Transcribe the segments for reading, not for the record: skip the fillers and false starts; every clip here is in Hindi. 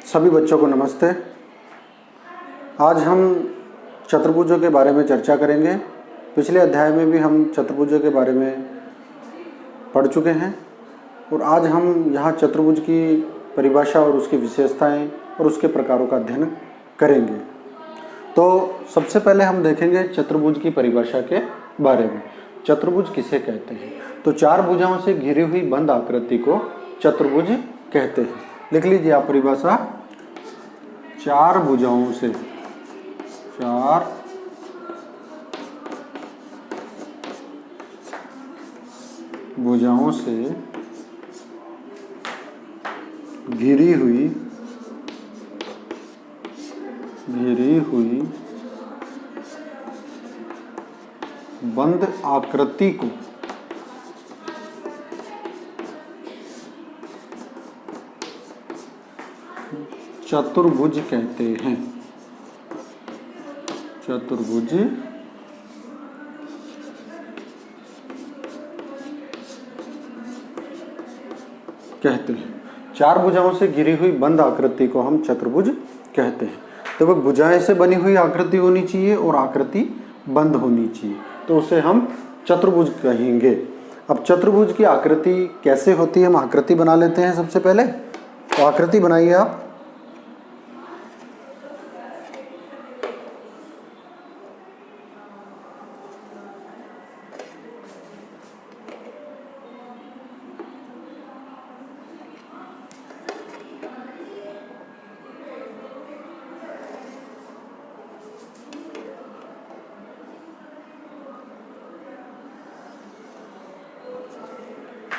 सभी बच्चों को नमस्ते। आज हम चतुर्भुजों के बारे में चर्चा करेंगे। पिछले अध्याय में भी हम चतुर्भुजों के बारे में पढ़ चुके हैं और आज हम यहाँ चतुर्भुज की परिभाषा और उसकी विशेषताएं और उसके प्रकारों का अध्ययन करेंगे। तो सबसे पहले हम देखेंगे चतुर्भुज की परिभाषा के बारे में। चतुर्भुज किसे कहते हैं? तो चार भुजाओं से घिरी हुई बंद आकृति को चतुर्भुज कहते हैं। लिख लीजिए आप परिभाषा। चार भुजाओं से घिरी हुई बंद आकृति को चतुर्भुज कहते हैं। चतुर्भुज कहते हैं। चार भुजाओं से घिरी हुई बंद आकृति को हम चतुर्भुज कहते हैं। तो वह भुजाएं से बनी हुई आकृति होनी चाहिए और आकृति बंद होनी चाहिए, तो उसे हम चतुर्भुज कहेंगे। अब चतुर्भुज की आकृति कैसे होती है, हम आकृति बना लेते हैं सबसे पहले। तो आकृति बनाइए आप।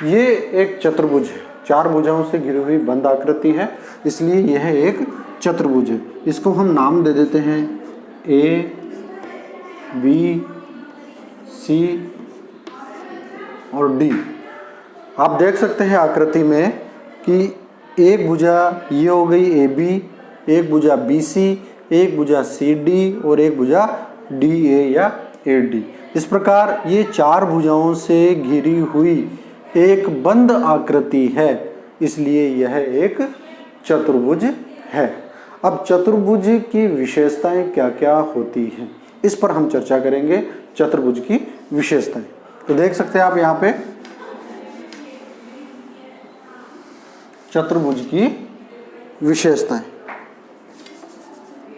ये एक चतुर्भुज है, चार भुजाओं से घिरी हुई बंद आकृति है, इसलिए यह एक चतुर्भुज है। इसको हम नाम दे देते हैं ए, बी, सी और डी। आप देख सकते हैं आकृति में कि एक भुजा ये हो गई ए बी, एक भुजा बी सी, एक भुजा सी डी और एक भुजा डी ए या ए डी। इस प्रकार ये चार भुजाओं से घिरी हुई एक बंद आकृति है, इसलिए यह एक चतुर्भुज है। अब चतुर्भुज की विशेषताएं क्या क्या होती हैं, इस पर हम चर्चा करेंगे। चतुर्भुज की विशेषताएं तो देख सकते हैं आप यहाँ पे चतुर्भुज की विशेषताएं।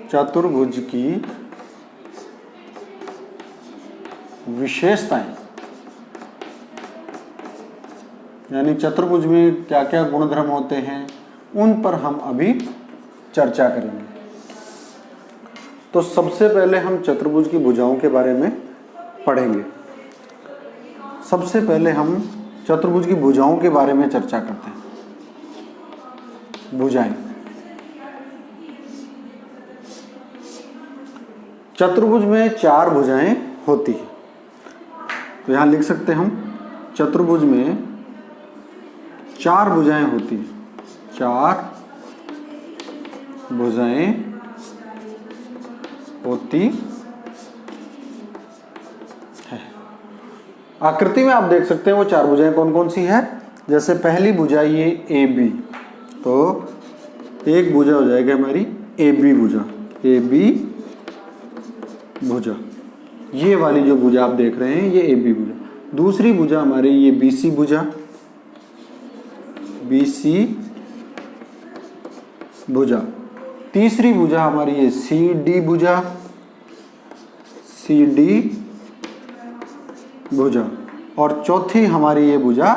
चतुर्भुज की विशेषताएं यानी चतुर्भुज में क्या क्या गुणधर्म होते हैं, उन पर हम अभी चर्चा करेंगे। तो सबसे पहले हम चतुर्भुज की भुजाओं के बारे में पढ़ेंगे। सबसे पहले हम चतुर्भुज की भुजाओं के बारे में चर्चा करते हैं। भुजाएं। चतुर्भुज में चार भुजाएं होती हैं। तो यहां लिख सकते हैं हम, चतुर्भुज में चार भुजाएं होती हैं। चार भुजाएं होती है। आकृति में आप देख सकते हैं वो चार भुजाएं कौन कौन सी है। जैसे पहली भुजा ये ए बी, तो एक भुजा हो जाएगी हमारी ए बी भुजा। ए बी भुजा, ये वाली जो भुजा आप देख रहे हैं ये ए बी भुजा। दूसरी भुजा हमारी ये बी सी भुजा, बी सी भुजा। तीसरी भुजा हमारी ये सी डी भुजा, सी डी भुजा। और चौथी हमारी ये भुजा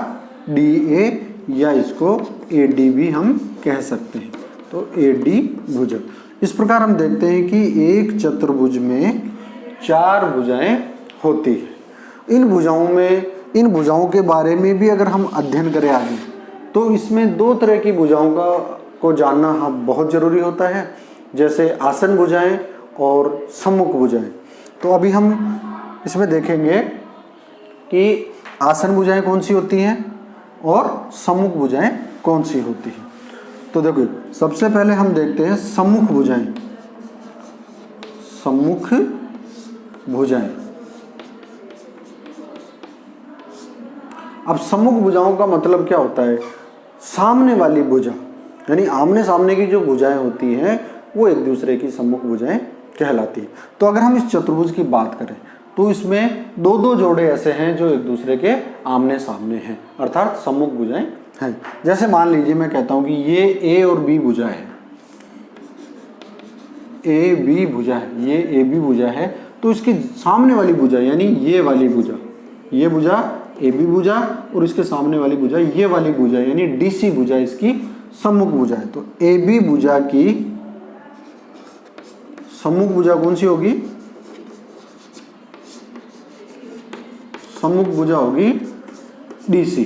डी ए या इसको ए डी भी हम कह सकते हैं, तो ए डी भुजा। इस प्रकार हम देखते हैं कि एक चतुर्भुज में चार भुजाएं होती है। इन भुजाओं के बारे में भी अगर हम अध्ययन करें आगे, तो इसमें दो तरह की भुजाओं को जानना हम बहुत जरूरी होता है, जैसे आसन भुजाएं और सम्मुख भुजाएं। तो अभी हम इसमें देखेंगे कि आसन भुजाएं कौन सी होती हैं और सम्मुख भुजाएं कौन सी होती हैं। तो देखो, सबसे पहले हम देखते हैं सम्मुख भुजाएं। सम्मुख भुजाएं। अब सम्मुख भुजाओं का मतलब क्या होता है? सामने वाली भुजा, यानी आमने सामने की जो भुजाएं होती हैं वो एक दूसरे की सम्मुख भुजाएं कहलाती है। तो अगर हम इस चतुर्भुज की बात करें तो इसमें दो दो जोड़े ऐसे हैं जो एक दूसरे के आमने सामने हैं, अर्थात सम्मुख भुजाएं हैं। जैसे मान लीजिए मैं कहता हूं कि ये ए और बी भुजा है, ए बी भुजा है, ये ए बी भुजा है, तो इसकी सामने वाली भुजा यानी ये वाली भुजा, ये भुजा ए बी भुजा और इसके सामने वाली भुजा ये वाली भुजा यानी डी सी भुजा इसकी सम्मुख भुजा है। तो ए बी भुजा की सम्मुख भुजा कौन सी होगी? सम्मुख भुजा होगी डी सी।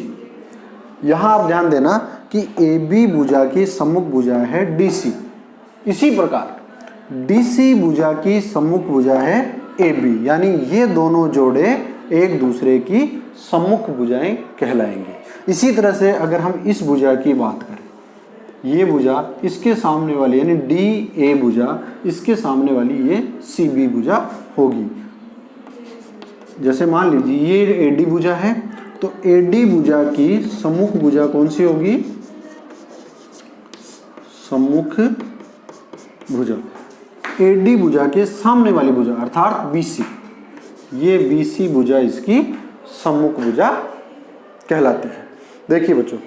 यहां आप ध्यान देना कि ए बी भुजा की सम्मुख भुजा है डी सी, इसी प्रकार डी सी भुजा की सम्मुख भुजा है ए बी, यानी ये दोनों जोड़े एक दूसरे की सम्मुख भुजाएं कहलाएंगे। इसी तरह से अगर हम इस भुजा की बात करें, ये भुजा इसके सामने वाली यानी डी ए भुजा इसके सामने वाली ये सी बी भुजा होगी। जैसे मान लीजिए ये ए डी भुजा है, तो ए डी भुजा की सम्मुख भुजा कौन सी होगी? सम्मुख भुजा ए डी भुजा के सामने वाली भुजा अर्थात बी सी, ये बी सी भुजा इसकी सम्मुख भुजा कहलाती है। देखिए बच्चों,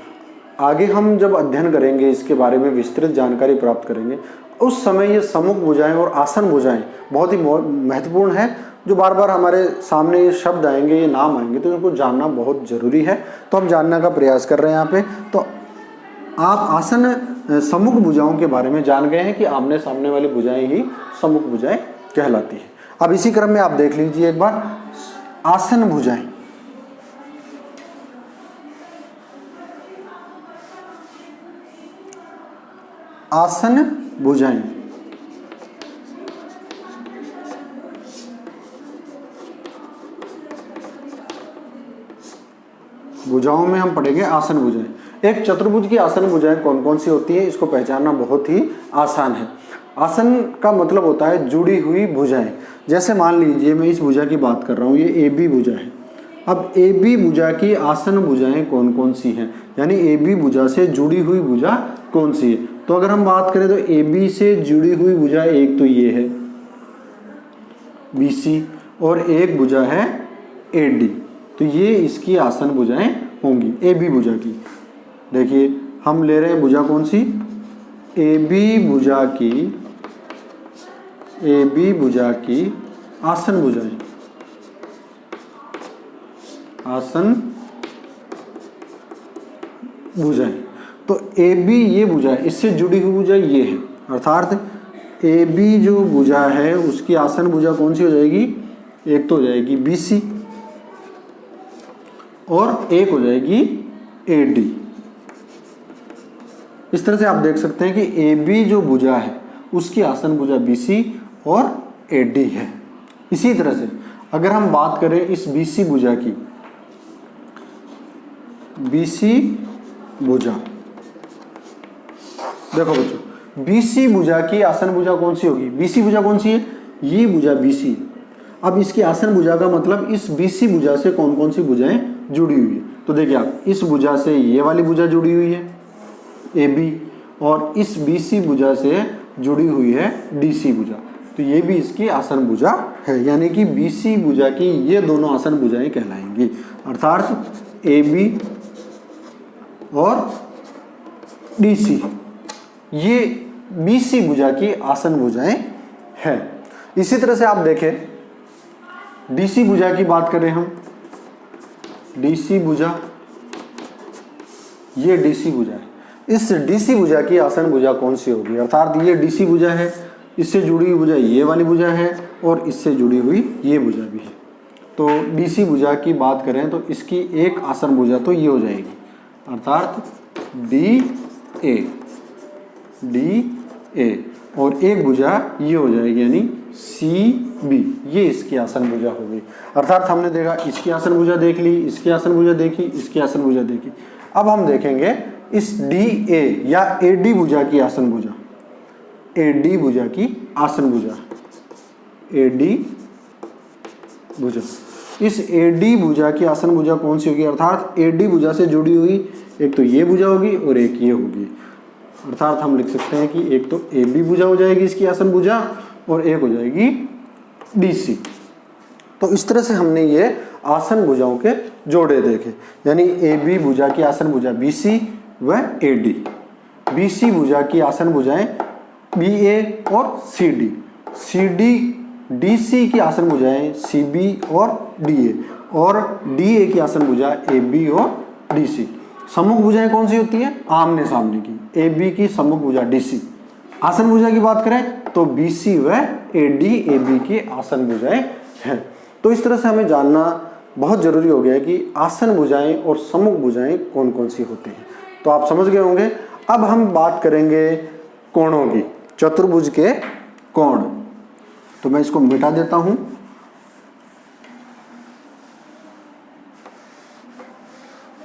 आगे हम जब अध्ययन करेंगे इसके बारे में विस्तृत जानकारी प्राप्त करेंगे, उस समय ये सम्मुख भुजाएं और आसन भुजाएं बहुत ही महत्वपूर्ण है, जो बार बार हमारे सामने ये शब्द आएंगे, ये नाम आएंगे, तो इनको जानना बहुत ज़रूरी है। तो हम जानने का प्रयास कर रहे हैं यहाँ पे। तो आप आसन सम्मुख भुजाओं के बारे में जान गए हैं कि आमने सामने वाली भुजाएं ही सम्मुख भुजाएं कहलाती है। अब इसी क्रम में आप देख लीजिए एक बार आसन भुजाएं। आसन भुजाएं भुजाओं में हम पढ़ेंगे आसन भुजाएं। एक चतुर्भुज की आसन भुजाएं कौन कौन सी होती है, इसको पहचानना बहुत ही आसान है। आसन का मतलब होता है जुड़ी हुई भुजाएं। जैसे मान लीजिए मैं इस भुजा की बात कर रहा हूँ, ये ए बी भुजा है। अब ए बी भुजा की आसन भुजाएं कौन कौन सी हैं, यानी ए बी भुजा से जुड़ी हुई भुजा कौन सी है। तो अगर हम बात करें तो ए बी से जुड़ी हुई भुजा एक तो ये है बी सी, और एक भुजा है ए डी, तो ये इसकी आसन भुजाएं होंगी ए बी भुजा की। देखिए हम ले रहे हैं भुजा कौन सी? ए बी भुजा की, ए बी भुजा की आसन भुजाएं, आसन भुजाएं। तो ए बी ये भुजा है, इससे जुड़ी हुई भुजा ये है, अर्थात ए बी जो भुजा है उसकी आसन भुजा कौन सी हो जाएगी? एक तो हो जाएगी बी सी और एक हो जाएगी ए डी। इस तरह से आप देख सकते हैं कि ए बी जो भुजा है उसकी आसन भुजा बी सी और ए डी है। इसी तरह से अगर हम बात करें इस बी सी भुजा की, बी सी भुजा, देखो बच्चों बी सी भुजा की आसन भुजा कौन सी होगी? बी सी भुजा कौन सी है? ये भुजा बी सी। अब इसकी आसन भुजा का मतलब इस बी सी भुजा से कौन कौन सी भुजाएं जुड़ी हुई है। तो देखिए आप, इस भुजा से ये वाली भुजा जुड़ी हुई है ए बी, और इस बी सी भुजा से जुड़ी हुई है डी सी भुजा, तो ये भी इसकी आसन भुजा है। यानी कि बी सी भुजा की ये दोनों आसन भुजाएं कहलाएंगी, अर्थात ए बी और डी सी, ये बी सी भुजा की आसन भुजाएं हैं। इसी तरह से आप देखें डी सी भुजा की बात करें हम, डी सी भुजा, ये डी सी भुजा है। इस डी सी भुजा की आसन भुजा कौन सी होगी? अर्थात ये डी सी भुजा है, इससे जुड़ी हुई भुजा ये वाली भुजा है और इससे जुड़ी हुई ये भुजा भी है। तो डी सी भुजा की बात करें तो इसकी एक आसन भुजा तो ये हो जाएगी, अर्थात डी ए, और एक भुजा ये हो जाएगी यानी सी बी, ये इसकी आसन भुजा होगी। अर्थात हमने देखा इसकी आसन भुजा देख ली, इसकी आसन भुजा देखी, इसकी आसन भुजा देखी। अब हम देखेंगे इस डी ए या ए डी भुजा की आसन भुजा, ए डी भुजा की आसन भुजा, ए डी भुजा। इस ए डी भुजा की आसन भुजा कौन सी होगी? अर्थात ए डी भुजा से जुड़ी हुई एक तो ये भुजा होगी और एक ये होगी। अर्थात हम लिख सकते हैं कि एक तो ए बी भुजा हो जाएगी इसकी आसन भुजा और एक हो जाएगी डी सी। तो इस तरह से हमने ये आसन भुजाओं के जोड़े देखे, यानी ए बी भुजा की आसन भुजा बी सी व ए डी, बी सी भुजा की आसन भुजाएं बी ए और c d, c d d c की आसन भुजाएं सी बी और डी ए, और डी ए की आसन भुजा ए बी और डी सी। सम्मुख भुजाएं कौन सी होती है? आमने सामने की, ए बी की सम्मुख भुजा डी सी। आसन भुजा की बात करें तो बी सी व ए डी ए बी की आसन भुजाएं हैं। तो इस तरह से हमें जानना बहुत जरूरी हो गया है कि आसन भुजाएं और सम्मुख भुजाएं कौन कौन सी होती हैं। तो आप समझ गए होंगे। अब हम बात करेंगे कोणों की, चतुर्भुज के कोण। तो मैं इसको मिटा देता हूं।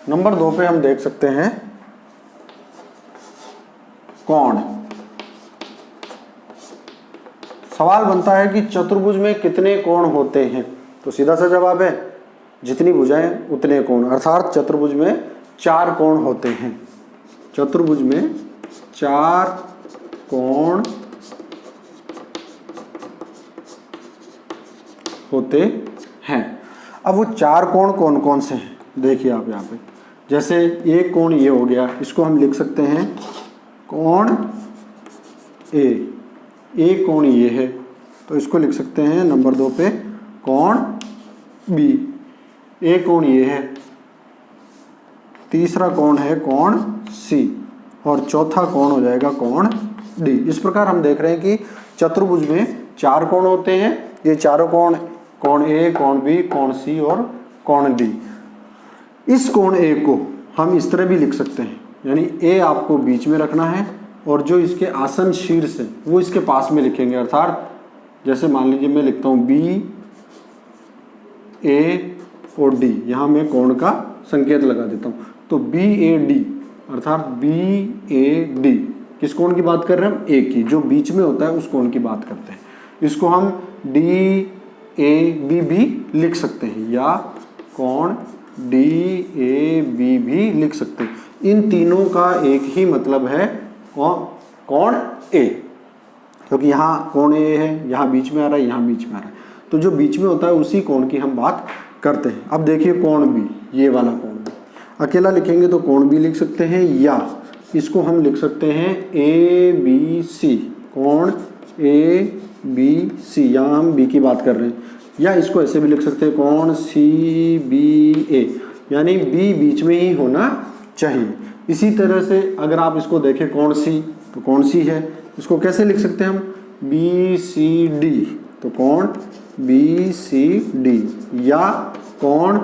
नंबर 2 पे हम देख सकते हैं कोण। सवाल बनता है कि चतुर्भुज में कितने कोण होते हैं? तो सीधा सा जवाब है जितनी भुजाएं उतने कोण, अर्थात चतुर्भुज में 4 कोण होते हैं। चतुर्भुज में 4 कोण होते हैं। अब वो 4 कोण कौन कौन से हैं देखिए आप यहाँ पे। जैसे एक कोण ये हो गया, इसको हम लिख सकते हैं कोण ए। एक कोण ये है तो इसको लिख सकते हैं नंबर 2 पे कोण बी। एक कोण ये है, तीसरा कोण है कोण सी, और चौथा कोण हो जाएगा कोण डी। इस प्रकार हम देख रहे हैं कि चतुर्भुज में 4 कोण होते हैं। ये चारों कोण, कोण ए, कोण बी, कोण सी और कोण डी। इस कोण ए को हम इस तरह भी लिख सकते हैं, यानी ए आपको बीच में रखना है और जो इसके आसन शीर्ष है वो इसके पास में लिखेंगे। अर्थात जैसे मान लीजिए मैं लिखता हूँ बी ए और डी, यहाँ मैं कोण का संकेत लगा देता हूँ। तो बी ए डी अर्थात बी ए डी, किस कोण की बात कर रहे हैं हम? ए की, जो बीच में होता है उस कोण की बात करते हैं। इसको हम डी ए बी भी लिख सकते हैं या कोण डी ए बी भी लिख सकते हैं। इन तीनों का एक ही मतलब है कोण ए, क्योंकि यहाँ कोण ए है, यहाँ बीच में आ रहा है, यहाँ बीच में आ रहा है, तो जो बीच में होता है उसी कोण की हम बात करते हैं। अब देखिए कोण बी, ये वाला कोण बी अकेला लिखेंगे तो कोण बी लिख सकते हैं, या इसको हम लिख सकते हैं ए बी सी, कोण ए बी सी, यहाँ हम बी की बात कर रहे हैं। या इसको ऐसे भी लिख सकते हैं कोण सी बी ए, यानी बी बीच में ही होना चाहिए। इसी तरह से अगर आप इसको देखें कोण सी, तो कोण सी है, इसको कैसे लिख सकते हैं हम? बी सी डी, तो कोण बी सी डी, या कोण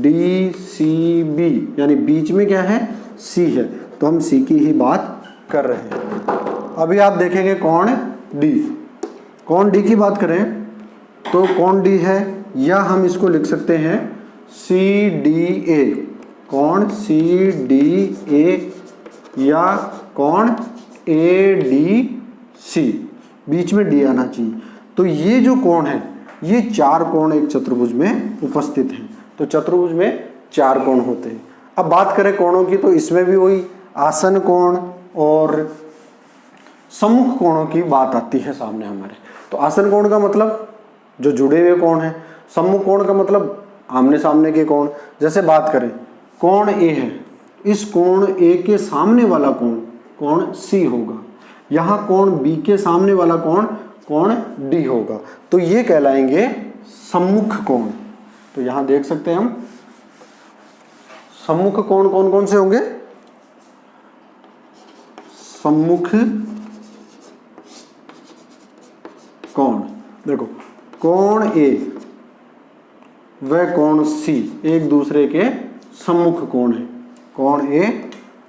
डी सी बी, यानी बीच में क्या है? सी है, तो हम सी की ही बात कर रहे हैं। अभी आप देखेंगे कोण डी। कोण डी की बात करें तो कोण डी है, या हम इसको लिख सकते हैं सी डी ए, कोण सी डी ए, या कोण ए डी सी, बीच में डी आना चाहिए। तो ये जो कोण है, ये 4 कोण एक चतुर्भुज में उपस्थित हैं। तो चतुर्भुज में 4 कोण होते हैं। अब बात करें कोणों की, तो इसमें भी वही आसन कोण और सम्मुख कोणों की बात आती है सामने हमारे। तो आसन कोण का मतलब जो जुड़े हुए कोण हैं, सम्मुख कोण का मतलब आमने सामने के कोण। जैसे बात करें कोण ए है, इस कोण ए के सामने वाला कोण कोण सी होगा, यहाँ कोण बी के सामने वाला कोण कोण डी होगा, तो ये कहलाएंगे सम्मुख कोण। तो यहाँ देख सकते हैं हम सम्मुख कोण कौन कौन से होंगे? सम्मुख कोण, देखो कोण ए व कोण सी एक दूसरे के सम्मुख कोण है। कोण ए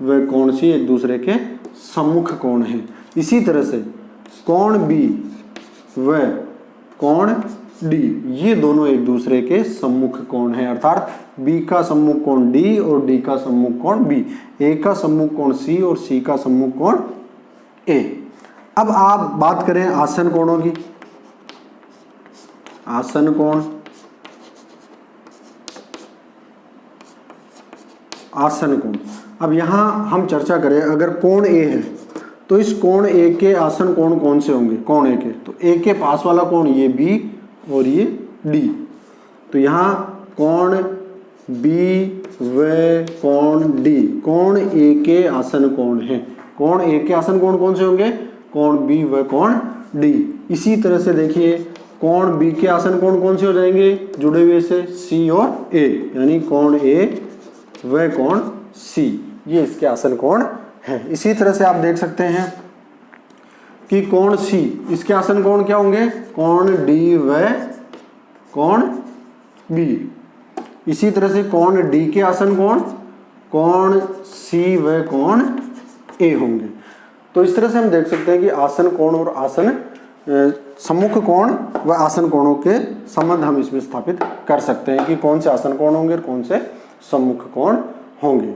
व कोण सी एक दूसरे के सम्मुख कोण है। इसी तरह से कोण बी व कोण डी, ये दोनों एक दूसरे के सम्मुख कोण हैं। अर्थात बी का सम्मुख कोण डी और डी का सम्मुख कोण बी, ए का सम्मुख कोण सी और सी का सम्मुख कोण ए। अब आप बात करें आसन कोणों की। आसन कोण, आसन कोण, अब यहाँ हम चर्चा करें, अगर कोण ए है तो इस कोण ए के आसन कोण कौन से होंगे? कोण ए के, तो ए के पास वाला कोण ये बी और ये डी। तो यहाँ कोण बी व कोण डी, कोण ए के आसन कोण है। कोण ए के आसन कोण कौन से होंगे? कोण बी व कोण डी। इसी तरह से देखिए कोण बी के आसन कोण कौन से हो जाएंगे जुड़े हुए से? सी और ए, यानी कोण ए व कोण सी, ये इसके आसन कोण है। इसी तरह से आप देख सकते हैं कि कोण सी, इसके आसन कोण क्या होंगे? कोण डी व कोण बी। इसी तरह से कोण डी के आसन कोण कोण सी व कोण ए होंगे। तो इस तरह से हम देख सकते हैं कि आसन कोण और आसन सम्मुख कोण व आसन कोणों के संबंध हम इसमें स्थापित कर सकते हैं कि कौन से आसन कोण होंगे और कौन से सम्मुख कोण होंगे।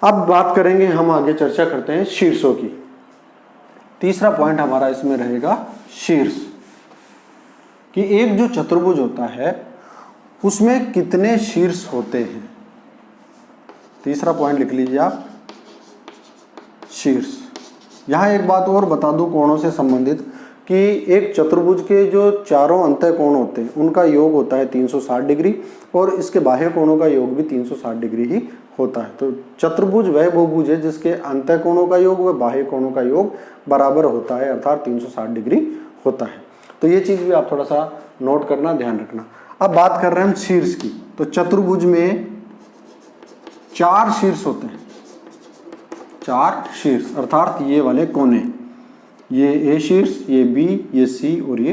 अब बात करेंगे, हम आगे चर्चा करते हैं शीर्षों की। तीसरा पॉइंट हमारा इसमें रहेगा शीर्ष, कि एक जो चतुर्भुज होता है उसमें कितने शीर्ष होते हैं। तीसरा पॉइंट लिख लीजिए आप, शीर्ष। यहाँ एक बात और बता दूं कोणों से संबंधित, कि एक चतुर्भुज के जो चारों अंतः कोण होते हैं उनका योग होता है 360 डिग्री और इसके बाह्य कोणों का योग भी 360 डिग्री ही होता है। तो चतुर्भुज वह बहुभुज है जिसके अंतः कोणों का योग व बाह्य कोणों का योग बराबर होता है, अर्थात 360 डिग्री होता है। तो ये चीज़ भी आप थोड़ा सा नोट करना, ध्यान रखना। अब बात कर रहे हैं हम शीर्ष की। तो चतुर्भुज में 4 शीर्ष होते हैं, 4 शीर्ष, अर्थात ये वाले कोने, ये ए शीर्ष, ये बी, ये सी और ये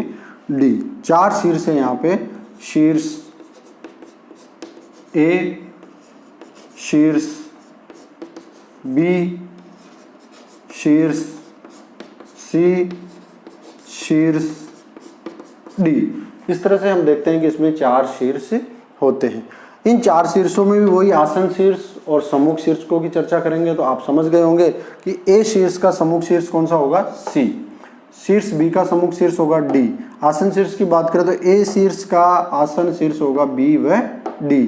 डी। 4 शीर्ष है यहाँ पे। शीर्ष ए, शीर्ष बी, शीर्ष सी, शीर्ष डी। इस तरह से हम देखते हैं कि इसमें 4 शीर्ष होते हैं। इन 4 शीर्षों में भी वही आसन शीर्ष और सम्मुख शीर्ष को की चर्चा करेंगे। तो आप समझ गए होंगे कि ए शीर्ष का सम्मुख शीर्ष कौन सा होगा? सी। शीर्ष बी का सम्मुख शीर्ष होगा डी। आसन शीर्ष की बात करें तो ए शीर्ष का आसन शीर्ष होगा बी व डी,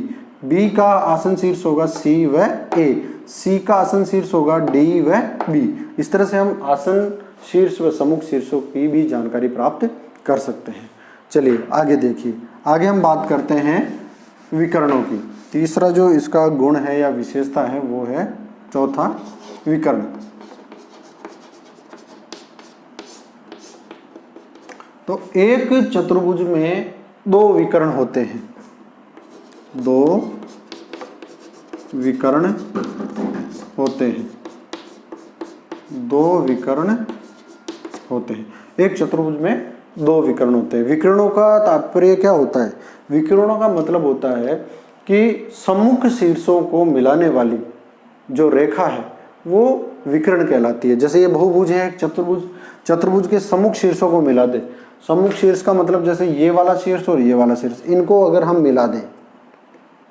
बी का आसन शीर्ष होगा सी व ए, सी का आसन शीर्ष होगा डी व बी। इस तरह से हम आसन शीर्ष व सम्मुख शीर्षों की भी जानकारी प्राप्त कर सकते हैं। चलिए आगे देखिए, आगे हम बात करते हैं विकर्णों की। तीसरा जो इसका गुण है या विशेषता है वो है चौथा विकर्ण। तो एक चतुर्भुज में 2 विकर्ण होते हैं, 2 विकर्ण होते हैं, 2 विकर्ण होते हैं। एक चतुर्भुज में 2 विकर्ण होते हैं। विकर्णों का तात्पर्य क्या होता है? विकर्णों का मतलब होता है कि सम्मुख शीर्षों को मिलाने वाली जो रेखा है वो विकर्ण कहलाती है। जैसे ये बहुभुज है, एक चतुर्भुज, चतुर्भुज के सम्मुख शीर्षों को मिला दे। सम्मुख शीर्ष का मतलब जैसे ये वाला शीर्ष और ये वाला शीर्ष, इनको अगर हम मिला दें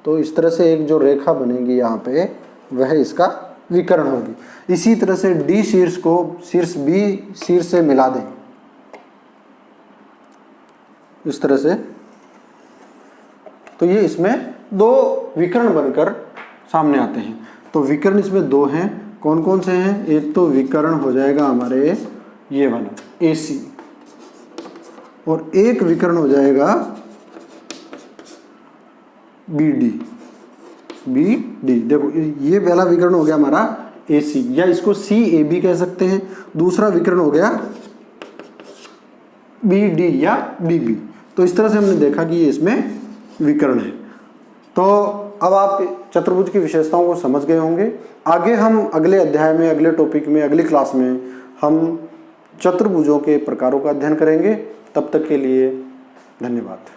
तो इस तरह से एक जो रेखा बनेगी यहाँ पे वह इसका विकर्ण होगी। इसी तरह से डी शीर्ष को शीर्ष बी शीर्ष से मिला दें इस तरह से, तो ये इसमें 2 विकर्ण बनकर सामने आते हैं। तो विकर्ण इसमें 2 हैं, कौन कौन से हैं? एक तो विकर्ण हो जाएगा हमारे ये वाला AC, और एक विकर्ण हो जाएगा BD। देखो ये पहला विकर्ण हो गया हमारा AC, या इसको CAB कह सकते हैं। दूसरा विकर्ण हो गया BD या DB। तो इस तरह से हमने देखा कि ये इसमें विकर्ण है। तो अब आप चतुर्भुज की विशेषताओं को समझ गए होंगे। आगे हम अगले अध्याय में, अगले टॉपिक में, अगली क्लास में हम चतुर्भुजों के प्रकारों का अध्ययन करेंगे। तब तक के लिए धन्यवाद।